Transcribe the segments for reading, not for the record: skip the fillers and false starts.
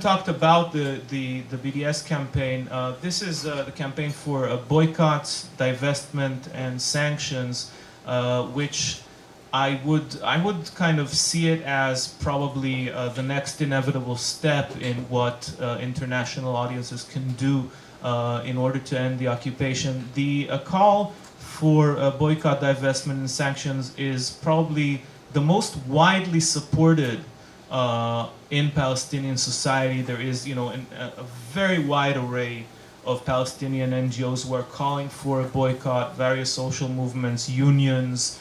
haven't talked about the BDS campaign. This is the campaign for boycotts, divestment, and sanctions, which I would kind of see it as probably the next inevitable step in what international audiences can do in order to end the occupation. The call for boycott, divestment, and sanctions is probably the most widely supported in Palestinian society. There is, a very wide array of Palestinian NGOs who are calling for a boycott, various social movements, unions,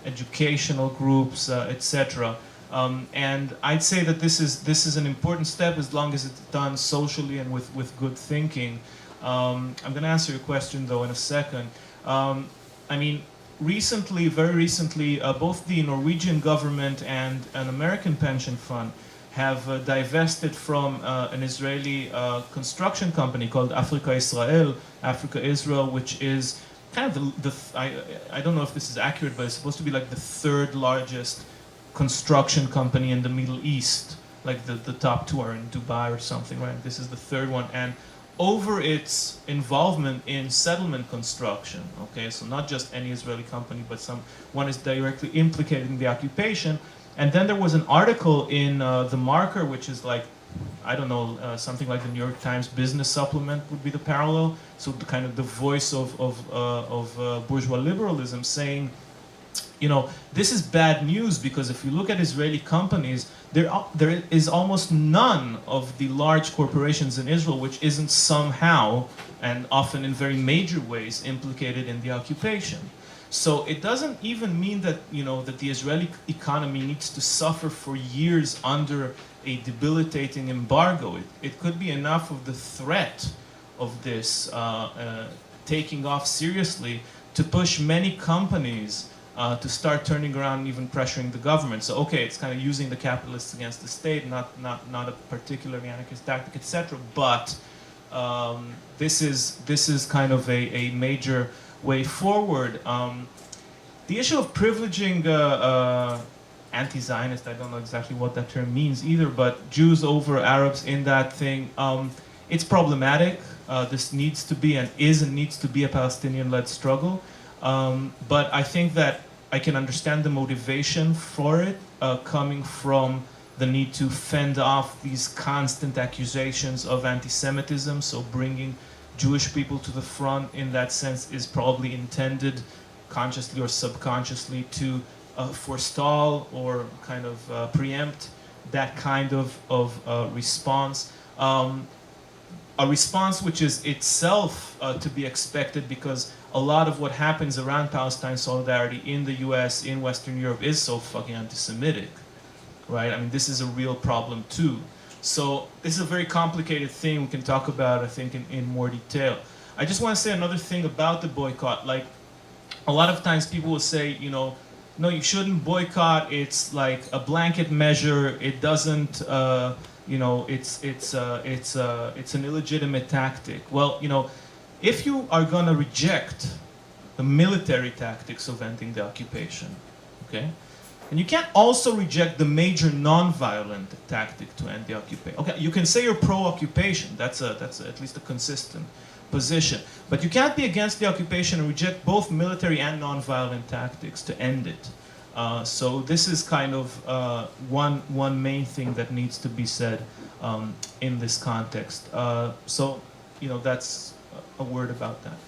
educational groups, etc. And I'd say that this is an important step as long as it's done socially and with good thinking. I'm going to answer your question though in a second. Very recently, both the Norwegian government and an American pension fund have divested from an Israeli construction company called Africa Israel, which is kind of I don't know if this is accurate, but it's supposed to be like the third largest construction company in the Middle East. Like the top two are in Dubai or something, right? This is the third one. And over its involvement in settlement construction, okay, so not just any Israeli company, but one is directly implicated in the occupation. And then there was an article in The Marker, which is like, I don't know, something like the New York Times business supplement would be the parallel. So the kind of the voice of bourgeois liberalism saying, this is bad news because if you look at Israeli companies, there is almost none of the large corporations in Israel which isn't somehow, and often in very major ways, implicated in the occupation. So it doesn't even mean that, that the Israeli economy needs to suffer for years under a debilitating embargo. It could be enough of the threat of this taking off seriously to push many companies to start turning around and even pressuring the government. So okay, it's kind of using the capitalists against the state, not a particularly anarchist tactic, etc. But this is kind of a major way forward. The issue of privileging anti-Zionist, I don't know exactly what that term means either, but Jews over Arabs in that thing, it's problematic. This needs to be and needs to be a Palestinian-led struggle. But I think that I can understand the motivation for it coming from the need to fend off these constant accusations of anti-Semitism. So bringing Jewish people to the front in that sense is probably intended, consciously or subconsciously, to forestall or kind of preempt that kind of response. A response which is itself to be expected because a lot of what happens around Palestine solidarity in the US, in Western Europe, is so fucking anti-Semitic, right? I mean, this is a real problem too. So this is a very complicated thing we can talk about, I think, in more detail. I just want to say another thing about the boycott. Like, a lot of times people will say, no, you shouldn't boycott. It's like a blanket measure. It doesn't, it's an illegitimate tactic. Well, if you are going to reject the military tactics of ending the occupation, okay, and you can't also reject the major non-violent tactic to end the occupation. Okay, you can say you're pro-occupation. That's at least a consistent position. But you can't be against the occupation and reject both military and non-violent tactics to end it. So this is kind of one main thing that needs to be said in this context. So that's a word about that.